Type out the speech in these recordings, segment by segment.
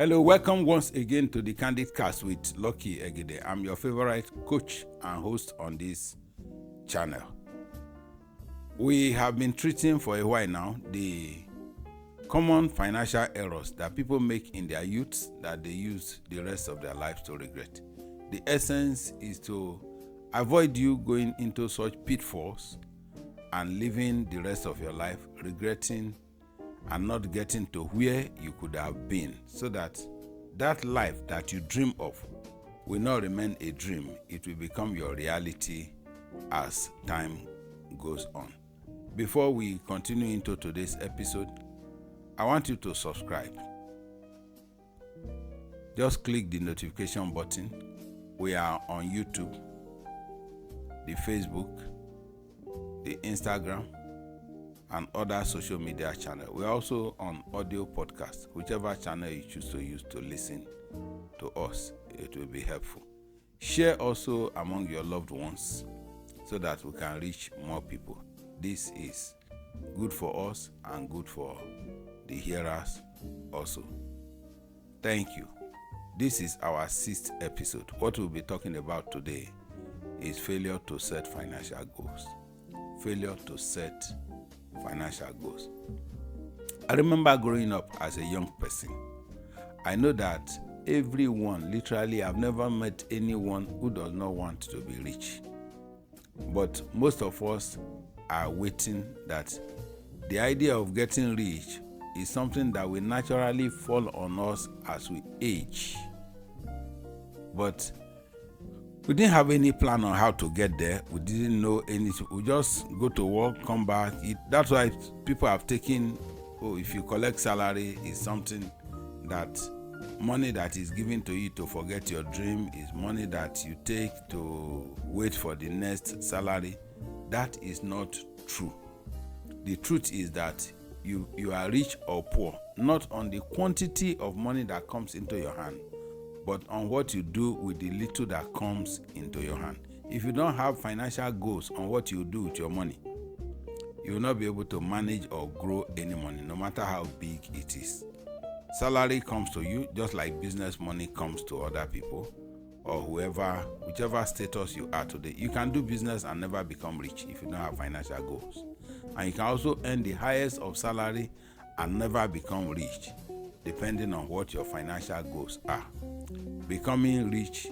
Hello, welcome once again to the Candid Cast with Lucky Egede. I'm your favorite coach and host on this channel. We have been treating for a while now the common financial errors that people make in their youth that they use the rest of their lives to regret. The essence is to avoid you going into such pitfalls and living the rest of your life regretting and not getting to where you could have been, so that that life that you dream of will not remain a dream. It will become your reality as time goes on. Before we continue into today's episode, I want you to subscribe. Just click the notification button. We are on YouTube, the Facebook, the Instagram, and other social media channels. We're also on audio podcast. Whichever channel you choose to use to listen to us, it will be helpful. Share also among your loved ones so that we can reach more people. This is good for us and good for the hearers also. Thank you. This is our 6th episode. What we'll be talking about today is failure to set financial goals. Failure to set financial goals. I remember growing up as a young person. I know that everyone, literally, I've never met anyone who does not want to be rich. But most of us are waiting that the idea of getting rich is something that will naturally fall on us as we age. But we didn't have any plan on how to get there. We didn't know anything. We just go to work, come back. That's why people have taken, if you collect salary, is something that money that is given to you to forget your dream, is money that you take to wait for the next salary. That is not true. The truth is that you are rich or poor, not on the quantity of money that comes into your hand, but on what you do with the little that comes into your hand. If you don't have financial goals on what you do with your money, you will not be able to manage or grow any money, no matter how big it is. Salary comes to you just like business money comes to other people or whichever status you are today. You can do business and never become rich if you don't have financial goals. And you can also earn the highest of salary and never become rich, depending on what your financial goals are. Becoming rich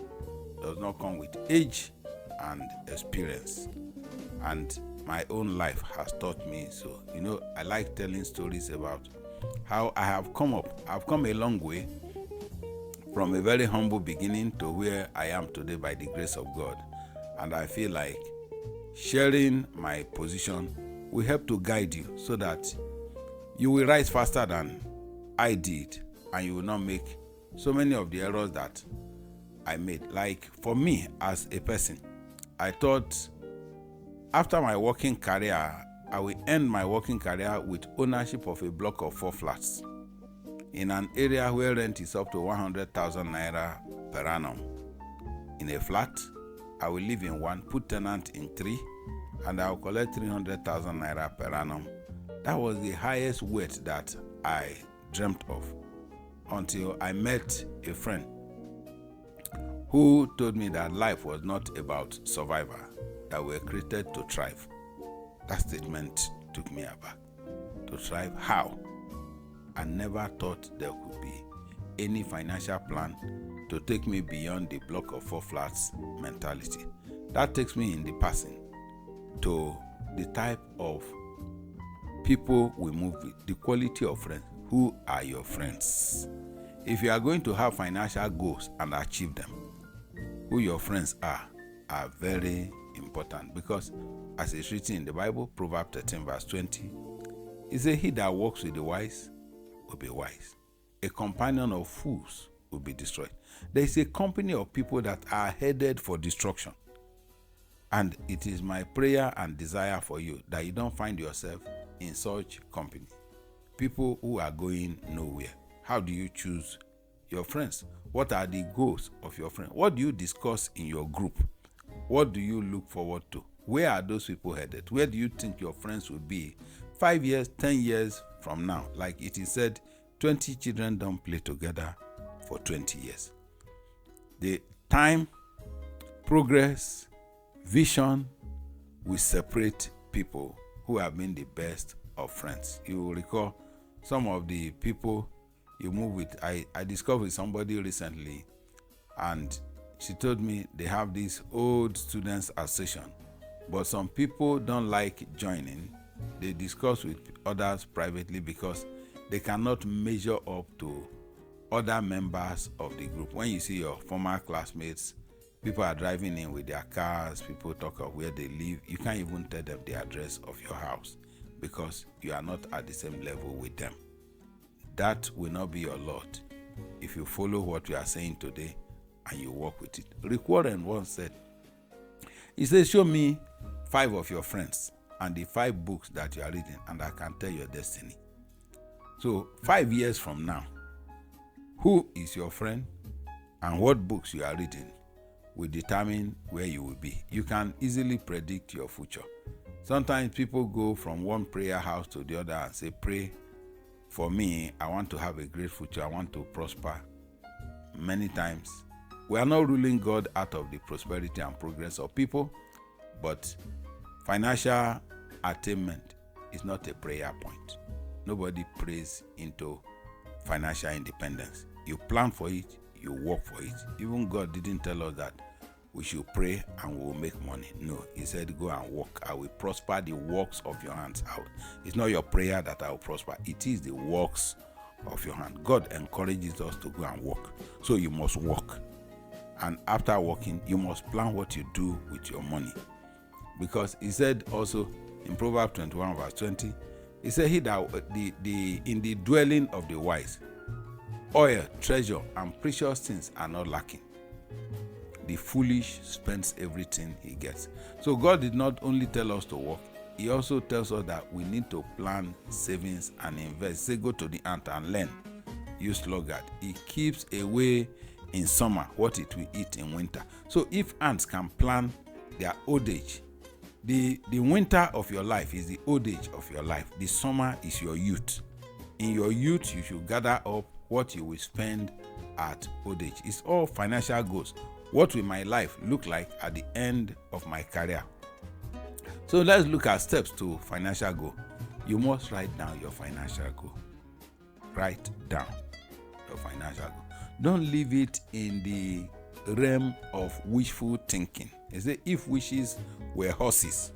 does not come with age and experience. And my own life has taught me so. I like telling stories about how I have come up. I've come a long way from a very humble beginning to where I am today by the grace of God. And I feel like sharing my position will help to guide you so that you will rise faster than I did and you will not make so many of the errors that I made. Like for me as a person, I thought after my working career, I will end my working career with ownership of a block of 4 flats in an area where rent is up to 100,000 naira per annum. In a flat, I will live in 1, put tenant in 3, and I will collect 300,000 naira per annum. That was the highest weight that I dreamt of until I met a friend who told me that life was not about survival, that we were created to thrive. That statement took me aback. To thrive? How? I never thought there could be any financial plan to take me beyond the block of 4 flats mentality. That takes me in the passing to the type of people we move with, the quality of friends. Who are your friends? If you are going to have financial goals and achieve them, who your friends are very important, because as it's written in the Bible, Proverbs 13 verse 20, it says, he that walks with the wise will be wise. A companion of fools will be destroyed. There is a company of people that are headed for destruction. And it is my prayer and desire for you that you don't find yourself in such company. People who are going nowhere. How do you choose your friends? What are the goals of your friends? What do you discuss in your group? What do you look forward to? Where are those people headed? Where do you think your friends will be 5 years, 10 years from now? Like it is said, 20 children don't play together for 20 years. The time, progress, vision will separate people who have been the best of friends. You will recall some of the people you move with. I discovered somebody recently, and she told me they have this old students association, but some people don't like joining. They discuss with others privately because they cannot measure up to other members of the group. When you see your former classmates, people are driving in with their cars, people talk of where they live, you can't even tell them the address of your house because you are not at the same level with them. That will not be your lot if you follow what we are saying today and you work with it. Rick Warren once said, he says, show me 5 of your friends and the 5 books that you are reading, and I can tell your destiny. So 5 years from now, who is your friend and what books you are reading will determine where you will be. You can easily predict your future. Sometimes people go from one prayer house to the other and say, pray for me, I want to have a great future, I want to prosper. Many times, we are not ruling God out of the prosperity and progress of people, but financial attainment is not a prayer point. Nobody prays into financial independence. You plan for it, you work for it. Even God didn't tell us that we should pray and we will make money. No, he said, go and work. I will prosper the works of your hands out. It's not your prayer that I will prosper. It is the works of your hand. God encourages us to go and work. So you must work. And after working, you must plan what you do with your money. Because he said also in Proverbs 21 verse 20, he said, he that in the dwelling of the wise, oil, treasure, and precious things are not lacking. The foolish spends everything he gets. So God did not only tell us to work, he also tells us that we need to plan savings and invest. Say, go to the ant and learn. Use sluggard. It keeps away in summer what it will eat in winter. So if ants can plan their old age, the winter of your life is the old age of your life. The summer is your youth. In your youth, you should gather up what you will spend at old age. It's all financial goals. What will my life look like at the end of my career? So let's look at steps to financial goal. You must write down your financial goal. Write down your financial goal. Don't leave it in the realm of wishful thinking. They say if wishes were horses,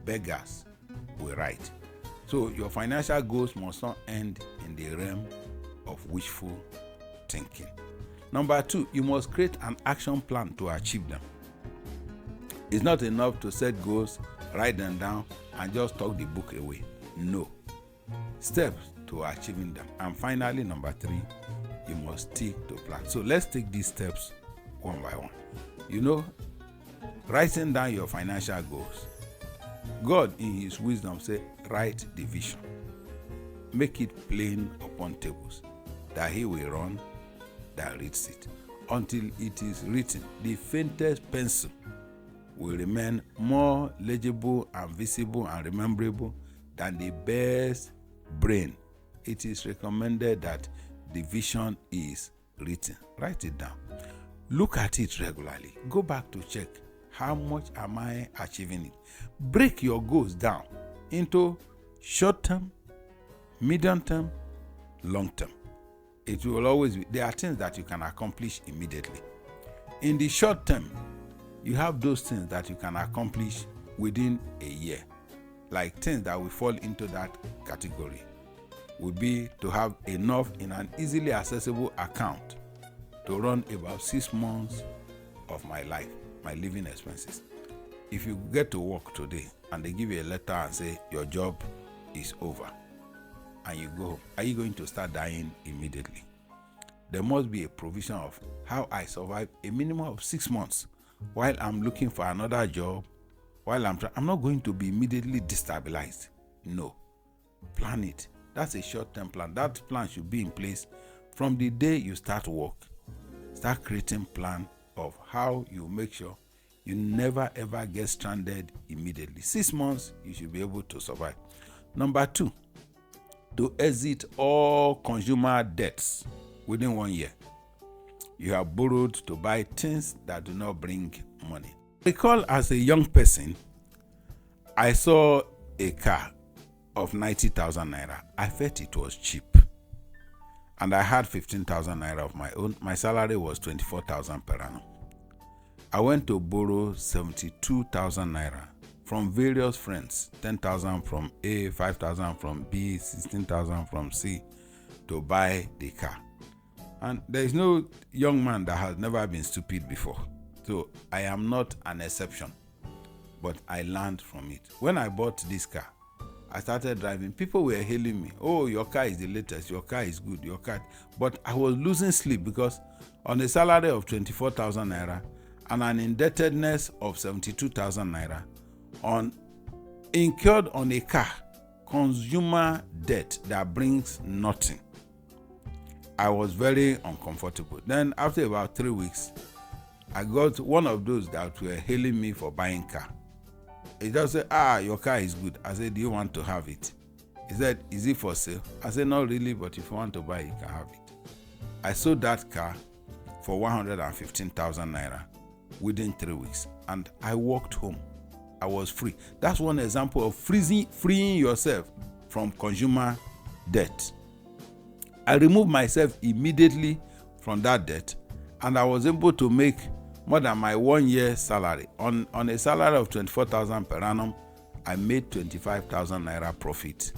beggars will ride. So your financial goals must not end in the realm of wishful thinking. Number 2, you must create an action plan to achieve them. It's not enough to set goals, write them down, and just tuck the book away. No. Steps to achieving them. And finally, number 3, you must stick to plan. So let's take these steps one by one. You know, writing down your financial goals. God, in his wisdom, said, write the vision. Make it plain upon tables, that he will run that reads it. Until it is written, the faintest pencil will remain more legible and visible and rememberable than the best brain. It is recommended that the vision is written. Write it down. Look at it regularly. Go back to check. How much am I achieving it? Break your goals down into short term, medium term, long term. It will always be, there are things that you can accomplish immediately. In the short term, you have those things that you can accomplish within a year. Like things that will fall into that category would be to have enough in an easily accessible account to run about 6 months of my life, my living expenses. If you get to work today and they give you a letter and say your job is over, and you go home, are you going to start dying immediately? There must be a provision of how I survive a minimum of 6 months while I'm looking for another job, while I'm not going to be immediately destabilized. No. Plan it. That's a short-term plan. That plan should be in place from the day you start work. Start creating plan of how you make sure you never ever get stranded immediately. 6 months, you should be able to survive. Number 2, to exit all consumer debts within 1 year. You have borrowed to buy things that do not bring money. I recall as a young person, I saw a car of 90,000 naira. I felt it was cheap. And I had 15,000 naira of my own. My salary was 24,000 per annum. I went to borrow 72,000 naira from various friends. 10,000 from A, 5,000 from B, 16,000 from C to buy the car. And there is no young man that has never been stupid before. So I am not an exception, but I learned from it. When I bought this car, I started driving. People were hailing me. Oh, your car is the latest. Your car is good. Your car. But I was losing sleep because on a salary of 24,000 naira and an indebtedness of 72,000 naira incurred on a car, consumer debt that brings nothing. I was very uncomfortable. Then after about 3 weeks, I got one of those that were hailing me for buying car. He just said, your car is good. I said, do you want to have it? He said, is it for sale? I said, not really, but if you want to buy it, you can have it. I sold that car for 115,000 naira within 3 weeks. And I walked home. I was free. That's one example of freeing yourself from consumer debt. I removed myself immediately from that debt, and I was able to make more than my 1 year salary. On a salary of 24,000 per annum, I made 25,000 naira profit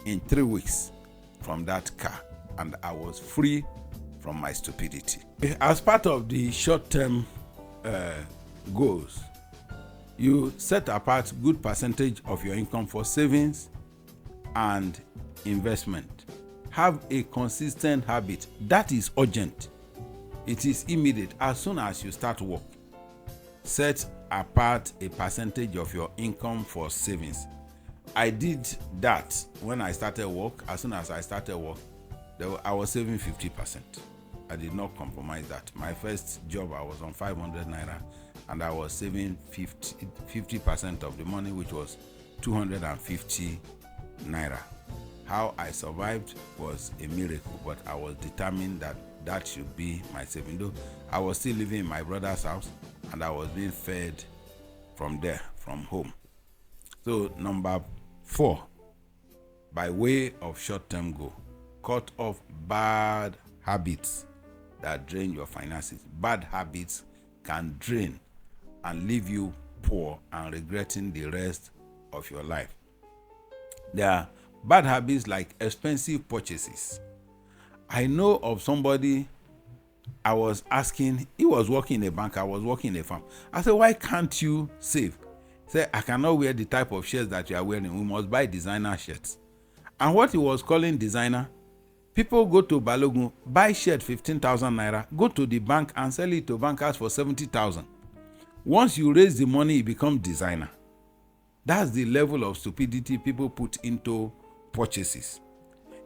in 3 weeks from that car, and I was free from my stupidity. As part of the short-term goals, you set apart good percentage of your income for savings and investment. Have a consistent habit. That is urgent. It is immediate. As soon as you start work, set apart a percentage of your income for savings. I did that when I started work. As soon as I started work, I was saving 50%. I did not compromise that. My first job, I was on 500 naira, and I was saving 50% of the money, which was 250 naira. How I survived was a miracle, but I was determined that that should be my saving. Though I was still living in my brother's house, and I was being fed from there, from home. So number 4, by way of short-term goal, cut off bad habits that drain your finances. Bad habits can drain and leave you poor and regretting the rest of your life. There are bad habits like expensive purchases. I know of somebody, I was asking, he was working in a bank, I was working in a farm. I said, why can't you save? He said, I cannot wear the type of shirts that you are wearing. We must buy designer shirts. And what he was calling designer, people go to Balogun, buy shirt 15,000 naira, go to the bank and sell it to bankers for 70,000. Once you raise the money, it becomes designer. That's the level of stupidity people put into purchases.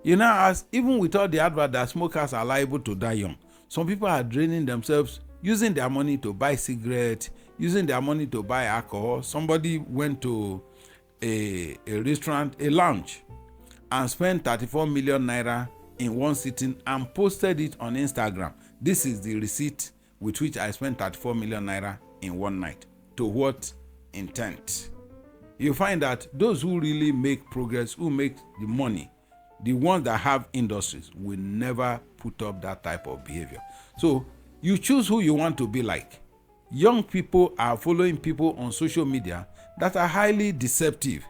You know, as even with all the advert that smokers are liable to die young, some people are draining themselves, using their money to buy cigarettes, using their money to buy alcohol. Somebody went to a restaurant, a lounge, and spent 34 million naira in one sitting and posted it on Instagram. This is the receipt with which I spent 34 million naira in one night. To what intent? You find that those who really make progress, who make the money, the ones that have industries, will never put up that type of behavior. So you choose who you want to be like. Young people are following people on social media that are highly deceptive.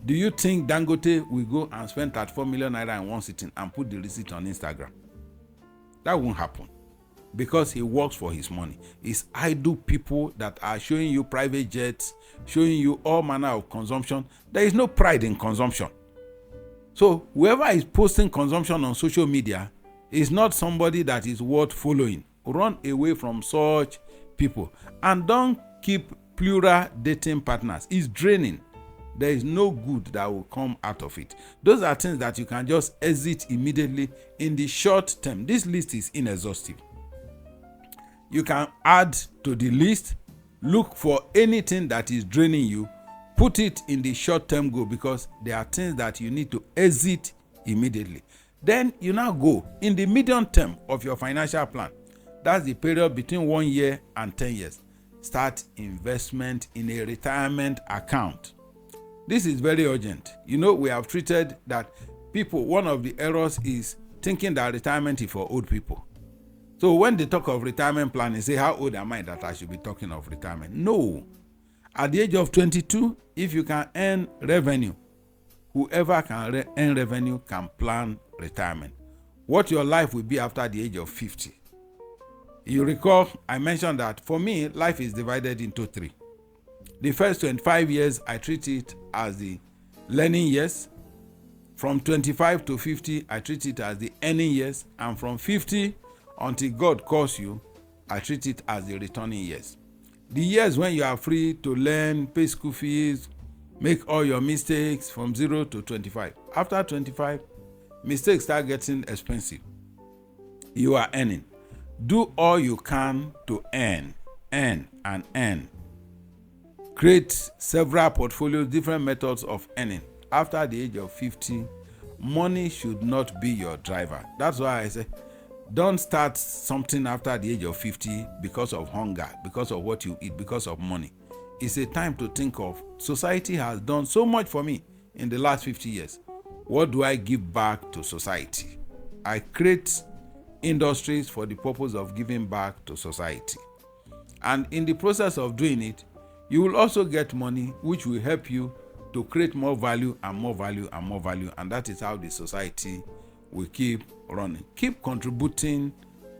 Do you think Dangote will go and spend 34 million naira in one sitting and put the receipt on Instagram? That won't happen, because he works for his money. It's idle people that are showing you private jets, showing you all manner of consumption. There is no pride in consumption. So whoever is posting consumption on social media is not somebody that is worth following. Run away from such people, and don't keep plural dating partners. It's draining. There is no good that will come out of it. Those are things that you can just exit immediately in the short term. This list is inexhaustive. You can add to the list, look for anything that is draining you, put it in the short-term goal, because there are things that you need to exit immediately. Then you now go in the medium term of your financial plan. That's the period between 1 year and 10 years. Start investment in a retirement account. This is very urgent. We have treated that people, one of the errors is thinking that retirement is for old people. So when they talk of retirement planning, say, how old am I that I should be talking of retirement? No. At the age of 22, if you can earn revenue, whoever can earn revenue can plan retirement. What your life will be after the age of 50. You recall, I mentioned that for me, life is divided into 3. The first 25 years, I treat it as the learning years. From 25 to 50, I treat it as the earning years. And from 50 until God calls you, I treat it as the returning years. The years when you are free to learn, pay school fees, make all your mistakes from 0 to 25. After 25, mistakes start getting expensive. You are earning. Do all you can to earn. Create several portfolios, different methods of earning. After the age of 50, money should not be your driver. That's why I say, don't start something after the age of 50 because of hunger, because of what you eat, because of money. It's a time to think of, society has done so much for me in the last 50 years. What do I give back to society? I create industries for the purpose of giving back to society. And in the process of doing it, you will also get money which will help you to create more value and more value and more value. And that is how the society will keep running. Keep contributing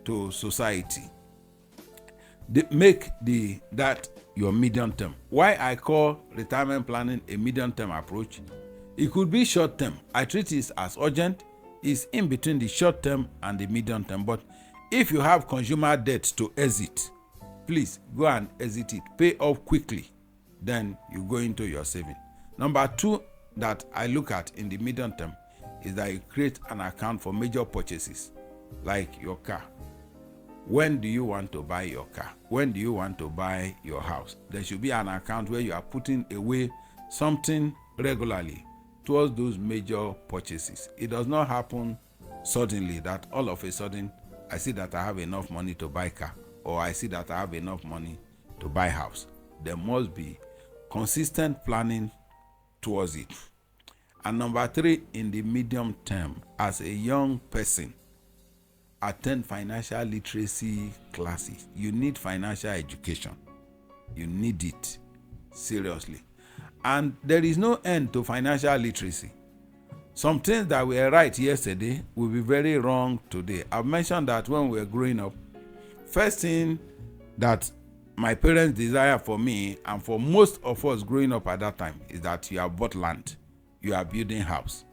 to society. Make that your medium term. Why I call retirement planning a medium term approach? It could be short term. I treat it as urgent. It's in between the short term and the medium term. But if you have consumer debt to exit, please go and exit it. Pay off quickly. Then you go into your saving. Number 2 that I look at in the medium term is that you create an account for major purchases, like your car. When do you want to buy your car? When do you want to buy your house? There should be an account where you are putting away something regularly towards those major purchases. It does not happen suddenly that all of a sudden I see that I have enough money to buy car, or I see that I have enough money to buy house. There must be consistent planning towards it. And number 3, in the medium term, as a young person, attend financial literacy classes. You need financial education. You need it seriously. And there is no end to financial literacy. Some things that were right yesterday will be very wrong today. I've mentioned that when we were growing up, first thing that my parents desire for me and for most of us growing up at that time is that you have bought land, you are building house.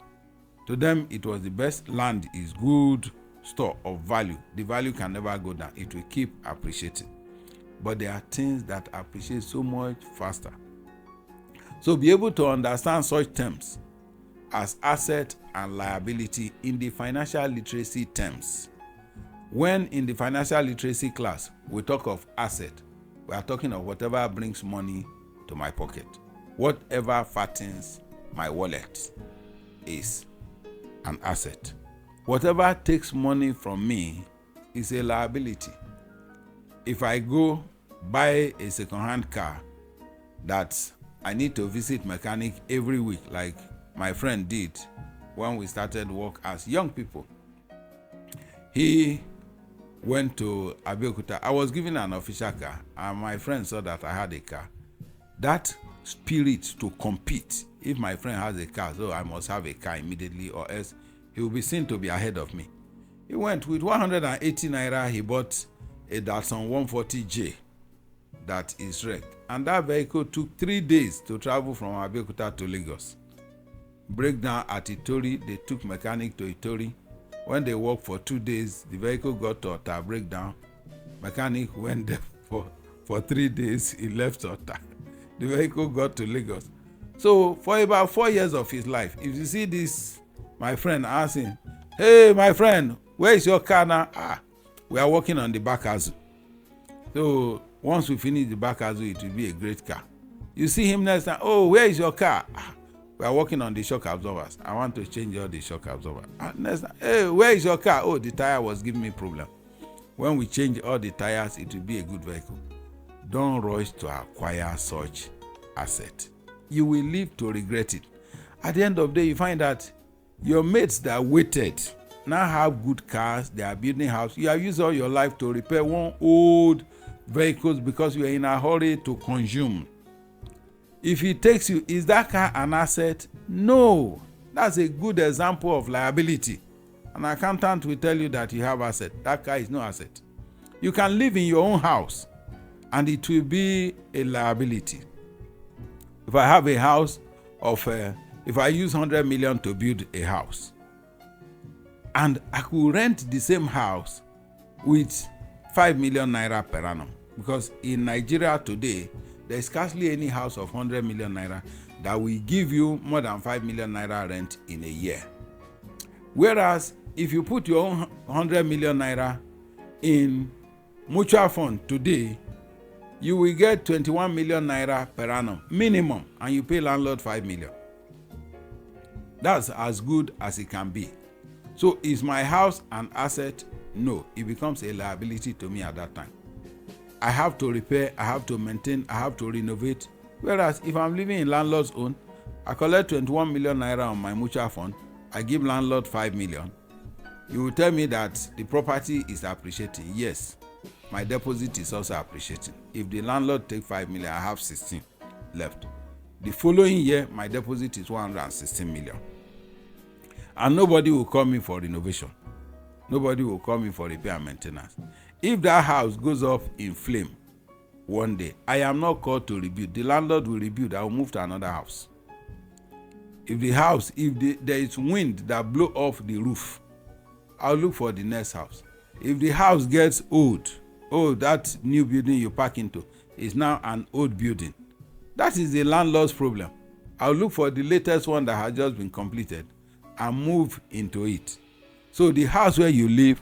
To them, it was the best. Land is good store of value. The value can never go down. It will keep appreciating. But there are things that appreciate so much faster. So be able to understand such terms as asset and liability in the financial literacy terms. When in the financial literacy class, we talk of asset, we are talking of whatever brings money to my pocket. Whatever fattens my wallet is an asset. Whatever takes money from me is a liability. If I go buy a second-hand car that I need to visit mechanic every week, like my friend did when we started work as young people. He went to Abeokuta. I was given an official car, and my friend saw that I had a car. That spirit to compete, if my friend has a car, so I must have a car immediately, or else he will be seen to be ahead of me. He went with 180 naira, he bought a Datsun 140J that is wrecked. And that vehicle took 3 days to travel from Abeokuta to Lagos. Breakdown at Itori, they took mechanic to Itori. When they worked for 2 days, the vehicle got to Ota, breakdown. Mechanic went there for 3 days, he left Ota. The vehicle got to Lagos. So for about 4 years of his life, if you see this, my friend asked him, "Hey, my friend, where is your car now?" We are working on the back Azu. So once we finish the back Azu, it will be a great car. You see him next time, "Oh, where is your car?" We are working on the shock absorbers. I want to change all the shock absorbers. Next time, "Hey, where is your car?" "Oh, the tire was giving me problem." When we change all the tires, it will be a good vehicle. Don't rush to acquire such asset. You will live to regret it. At the end of the day, you find that your mates that waited now have good cars, they are building house. You have used all your life to repair one old vehicles because you are in a hurry to consume. If it takes you, is that car an asset? No. That's a good example of liability. An accountant will tell you that you have asset. That car is no asset. You can live in your own house and it will be a liability. If I have a house of, if I use 100 million to build a house, and I could rent the same house with 5 million naira per annum, because in Nigeria today, there is scarcely any house of 100 million naira that will give you more than 5 million naira rent in a year. Whereas, if you put your own 100 million naira in mutual fund today, you will get 21 million naira per annum minimum, and you pay landlord 5 million. That's as good as it can be. So is my house an asset? No, it becomes a liability to me at that time. I have to repair, I have to maintain, I have to renovate. Whereas if I'm living in landlord's own, I collect 21 million naira on my mutual fund, I give landlord 5 million. You will tell me that the property is appreciating. Yes, my deposit is also appreciating. If the landlord take 5 million, I have 16 left. The following year, my deposit is 116 million. And nobody will call me for renovation. Nobody will call me for repair and maintenance. If that house goes up in flame one day, I am not called to rebuild. The landlord will rebuild. I will move to another house. If the house, there is wind that blow off the roof, I'll look for the next house. If the house gets old, that new building you park into is now an old building. That is the landlord's problem. I'll look for the latest one that has just been completed and move into it. So the house where you live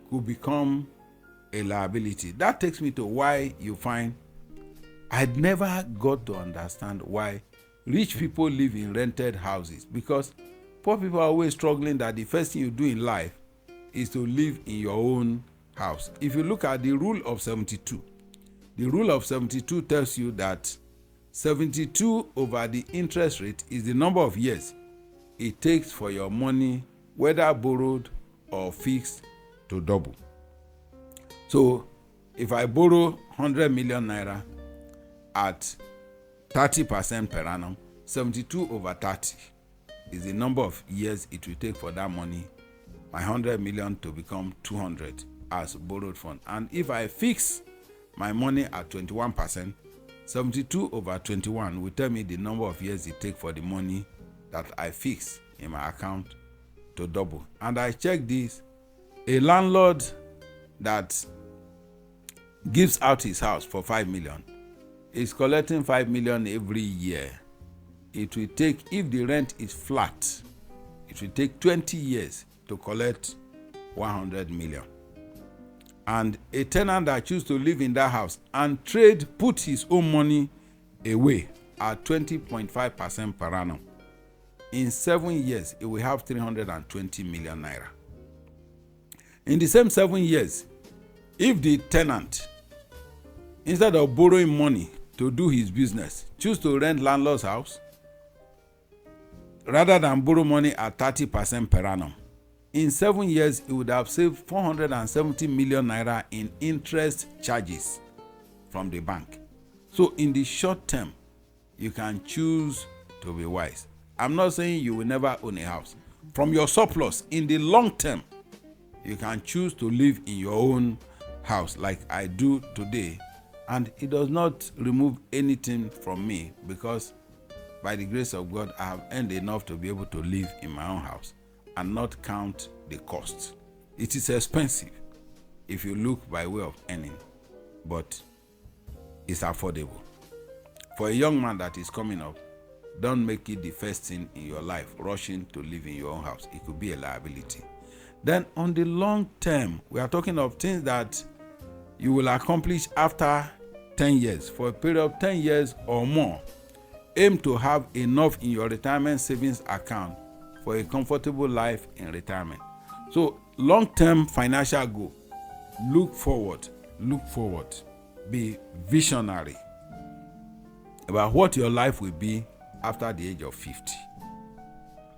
could become a liability. That takes me to why you find I'd never got to understand why rich people live in rented houses, because poor people are always struggling that the first thing you do in life is to live in your own house. If you look at the rule of 72, the rule of 72 tells you that 72 over the interest rate is the number of years it takes for your money, whether borrowed or fixed, to double. So if I borrow 100 million naira at 30% per annum, 72 over 30 is the number of years it will take for that money, my 100 million, to become 200 as borrowed fund. And if I fix my money at 21%, 72 over 21 will tell me the number of years it takes for the money that I fix in my account to double. And I check this, a landlord that gives out his house for 5 million is collecting 5 million every year. It will take, if the rent is flat, it will take 20 years to collect 100 million. And a tenant that chooses to live in that house and put his own money away at 20.5% per annum, in 7 years, it will have 320 million naira. In the same 7 years, if the tenant, instead of borrowing money to do his business, choose to rent landlord's house, rather than borrow money at 30% per annum, in 7 years, he would have saved 470 million naira in interest charges from the bank. So in the short term, you can choose to be wise. I'm not saying you will never own a house. From your surplus, in the long term, you can choose to live in your own house like I do today. And it does not remove anything from me, because by the grace of God, I have earned enough to be able to live in my own house and not count the cost. It is expensive if you look by way of earning, but it's affordable. For a young man that is coming up, don't make it the first thing in your life, rushing to live in your own house. It could be a liability. Then on the long term, we are talking of things that you will accomplish after 10 years. For a period of 10 years or more, aim to have enough in your retirement savings account for a comfortable life in retirement. So long-term financial goal Look forward. Be visionary about what your life will be after the age of 50.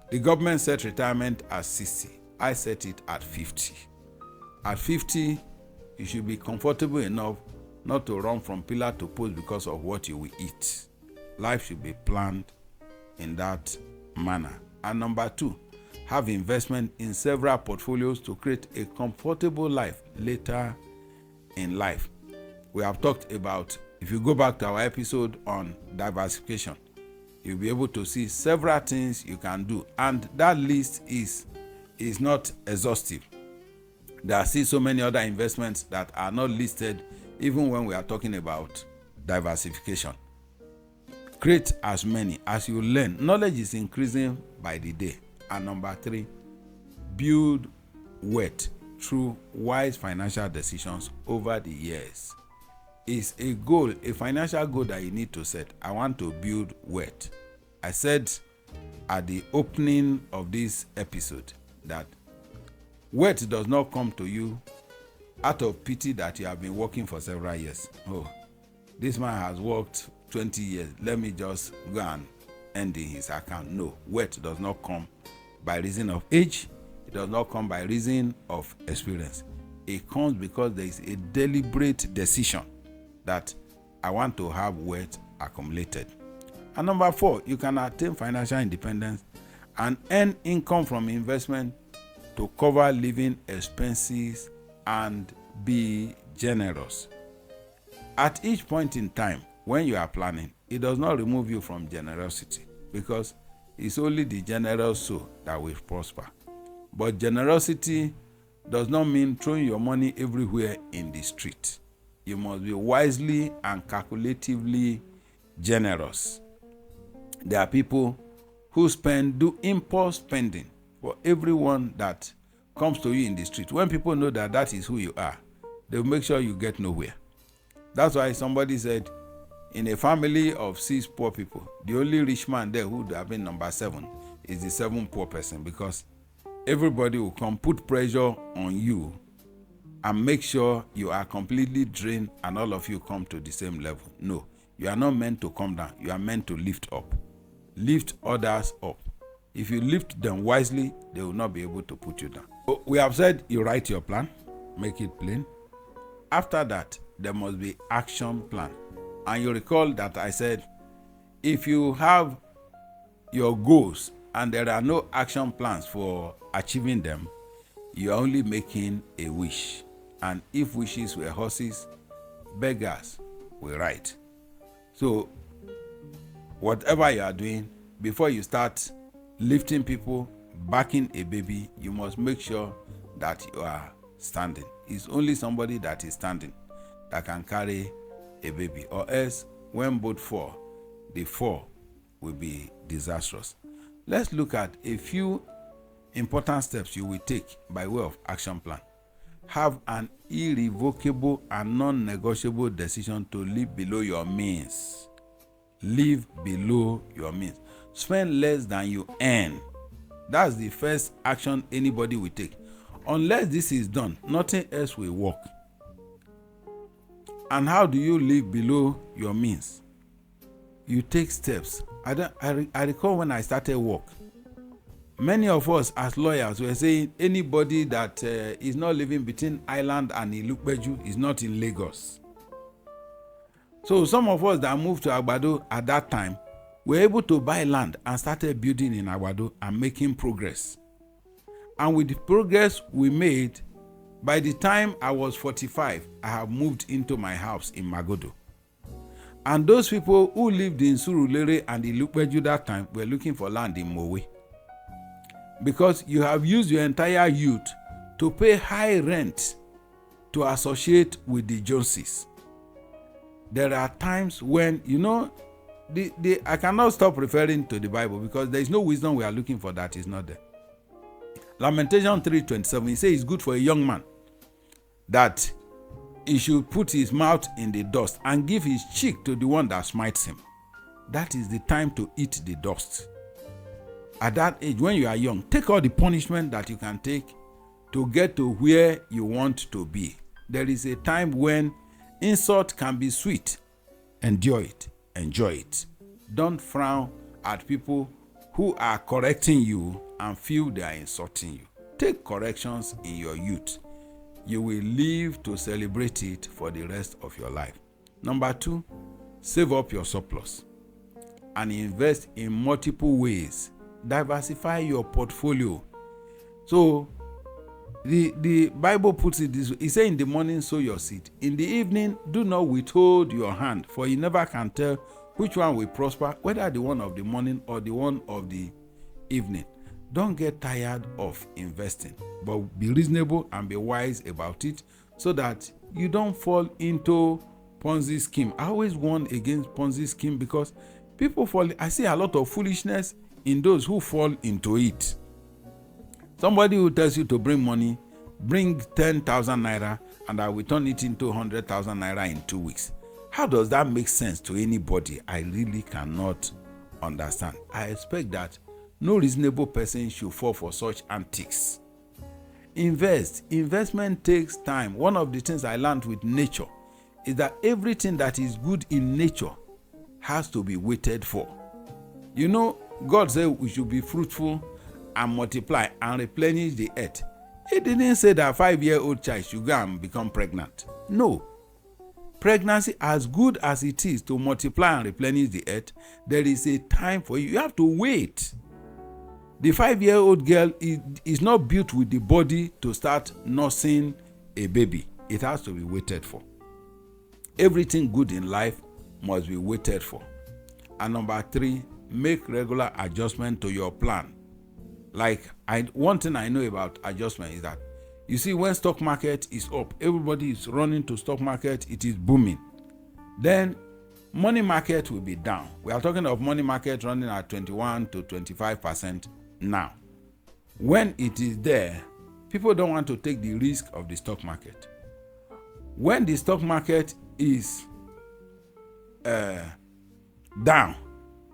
The government set retirement at 60. I set it at 50. At 50, you should be comfortable enough not to run from pillar to post because of what you will eat. Life should be planned in that manner. And number 2, have investment in several portfolios to create a comfortable life later in life. We have talked about, if you go back to our episode on diversification, you'll be able to see several things you can do. And that list is not exhaustive. There are still so many other investments that are not listed even when we are talking about diversification. Create as many as you learn. Knowledge is increasing by the day. And number 3, build wealth through wise financial decisions over the years. It's a goal, a financial goal that you need to set. I want to build wealth. I said at the opening of this episode that wealth does not come to you out of pity that you have been working for several years. Oh, this man has worked 20 years. Let me just go and end in his account. No, wealth does not come by reason of age. It does not come by reason of experience. It comes because there is a deliberate decision that I want to have wealth accumulated. And number 4, you can attain financial independence and earn income from investment to cover living expenses and be generous. At each point in time, when you are planning, it does not remove you from generosity, because it's only the generous soul that will prosper. But generosity does not mean throwing your money everywhere in the street. You must be wisely and calculatively generous. There are people who do impulse spending for everyone that comes to you in the street. When people know that that is who you are, they will make sure you get nowhere. That's why somebody said, in a family of 6 poor people, the only rich man there who would have been number 7 is the 7th poor person, because everybody will come put pressure on you and make sure you are completely drained and all of you come to the same level. No, you are not meant to come down. You are meant to lift up. Lift others up. If you lift them wisely, they will not be able to put you down. So we have said you write your plan, make it plain. After that, there must be action plan. And you recall that I said, if you have your goals and there are no action plans for achieving them, you are only making a wish. And if wishes were horses, beggars will ride. So whatever you are doing, before you start lifting people, backing a baby, you must make sure that you are standing. It's only somebody that is standing that can carry a baby, or else when both fall, the fall will be disastrous. Let's look at a few important steps you will take by way of action plan. Have an irrevocable and non-negotiable decision to live below your means. Live below your means. Spend less than you earn. That's the first action anybody will take. Unless this is done, nothing else will work. And how do you live below your means? You take steps. I recall when I started work, many of us as lawyers were saying anybody that is not living between Island and Ilupeju is not in Lagos. So some of us that moved to Agbado at that time were able to buy land and started building in Agbado and making progress. And with the progress we made, by the time I was 45, I have moved into my house in Magodo. And those people who lived in Surulere and Ilupeju that time were looking for land in Mowe. Because you have used your entire youth to pay high rent to associate with the Joneses. There are times when, I cannot stop referring to the Bible because there is no wisdom we are looking for that is not there. Lamentation 3:27, he says it's good for a young man that he should put his mouth in the dust and give his cheek to the one that smites him. That is the time to eat the dust. At that age, when you are young, take all the punishment that you can take to get to where you want to be. There is a time when insult can be sweet. Endure it. Enjoy it. Don't frown at people who are correcting you and feel they are insulting you. Take corrections in your youth. You will live to celebrate it for the rest of your life. Number 2, save up your surplus and invest in multiple ways. Diversify your portfolio. So, the Bible puts it this way. It says, in the morning sow your seed. In the evening, do not withhold your hand, for you never can tell which one will prosper, whether the one of the morning or the one of the evening. Don't get tired of investing, but be reasonable and be wise about it so that you don't fall into Ponzi scheme. I always warn against Ponzi scheme because people fall. I see a lot of foolishness in those who fall into it. Somebody who tells you to bring money, bring 10,000 naira and I will turn it into 100,000 naira in 2 weeks. How does that make sense to anybody? I really cannot understand. I expect that no reasonable person should fall for such antics. Invest. Investment takes time. One of the things I learned with nature is that everything that is good in nature has to be waited for. You know, God said we should be fruitful and multiply and replenish the earth. He didn't say that a 5-year-old child should go and become pregnant. No. Pregnancy, as good as it is to multiply and replenish the earth, there is a time for you. You have to wait. The 5-year-old girl is not built with the body to start nursing a baby. It has to be waited for. Everything good in life must be waited for. And number 3, make regular adjustment to your plan. Like, one thing I know about adjustment is that, you see, when stock market is up, everybody is running to stock market, it is booming. Then money market will be down. We are talking of money market running at 21 to 25% now. When it is there, people don't want to take the risk of the stock market. When the stock market is down,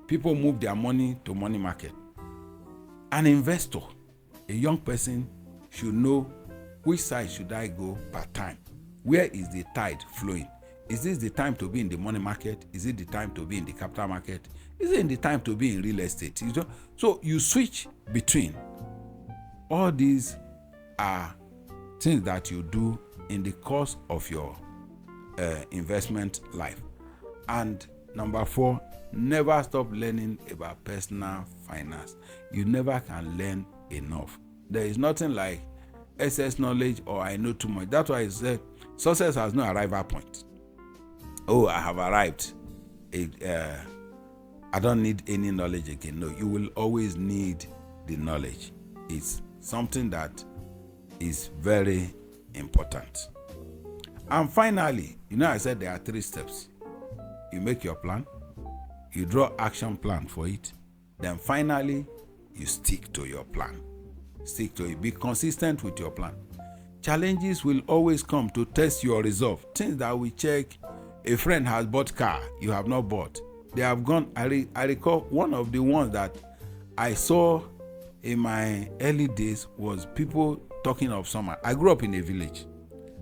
people move their money to money market. An investor, a young person, should know which side should I go per time. Where is the tide flowing? Is this the time to be in the money market? Is it the time to be in the capital market? Is it the time to be in real estate? So you switch between. All these are things that you do in the course of your investment life. And number 4, never stop learning about personal finance. You never can learn enough. There is nothing like excess knowledge or I know too much. That's why I said success has no arrival point. Oh, I have arrived. I don't need any knowledge again. No, you will always need the knowledge. It's something that is very important. And finally, I said there are 3 steps. You make your plan, you draw action plan for it, then finally, you stick to your plan. Stick to it. Be consistent with your plan. Challenges will always come to test your resolve. Things that we check. A friend has bought car, you have not bought. They have gone. I recall one of the ones that I saw in my early days was people talking of summer. I grew up in a village.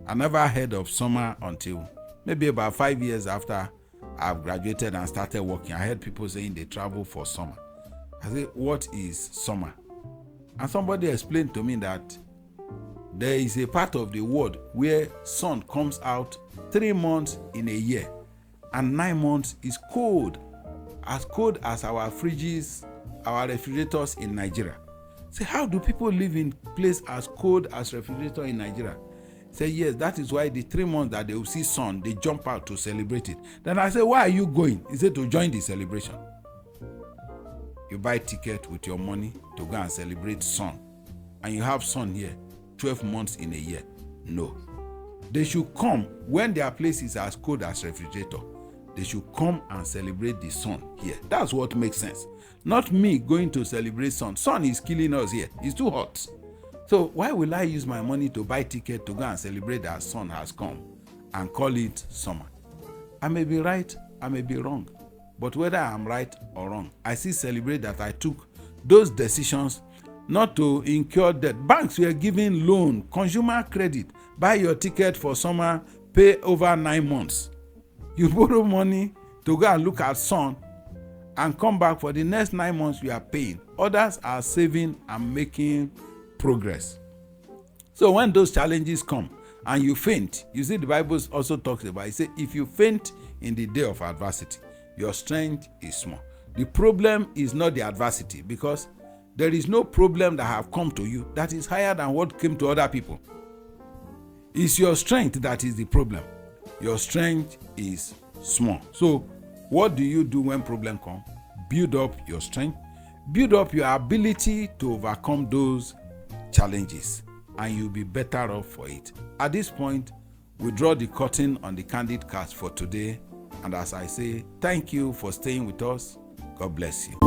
I never heard of summer until maybe about 5 years after I've graduated and started working. I heard people saying they travel for summer. I said, what is summer? And somebody explained to me that there is a part of the world where sun comes out 3 months in a year and 9 months is cold as our fridges, our refrigerators in Nigeria. Say, how do people live in place as cold as refrigerator in Nigeria? Say, yes, that is why the 3 months that they will see sun, they jump out to celebrate it. Then I say, why are you going? He said, to join the celebration. You buy ticket with your money to go and celebrate sun. And you have sun here 12 months in a year. No. They should come when their place is as cold as refrigerator. They should come and celebrate the sun here. That's what makes sense. Not me going to celebrate sun. Sun is killing us here. It's too hot. So why will I use my money to buy ticket to go and celebrate that sun has come and call it summer? I may be right, I may be wrong. But whether I'm right or wrong, I still celebrate that I took those decisions not to incur debt. Banks were giving loan, consumer credit. Buy your ticket for summer, pay over 9 months. You borrow money to go and look at sun and come back for the next 9 months you are paying. Others are saving and making progress. So when those challenges come and you faint, you see the Bible also talks about, it says, if you faint in the day of adversity, your strength is small. The problem is not the adversity, because there is no problem that have come to you that is higher than what came to other people. It's your strength that is the problem. Your strength is small. So what do you do when problem come? Build up your strength. Build up your ability to overcome those challenges, and you'll be better off for it. At this point, we draw the curtain on the candid cards for today. And as I say, thank you for staying with us. God bless you.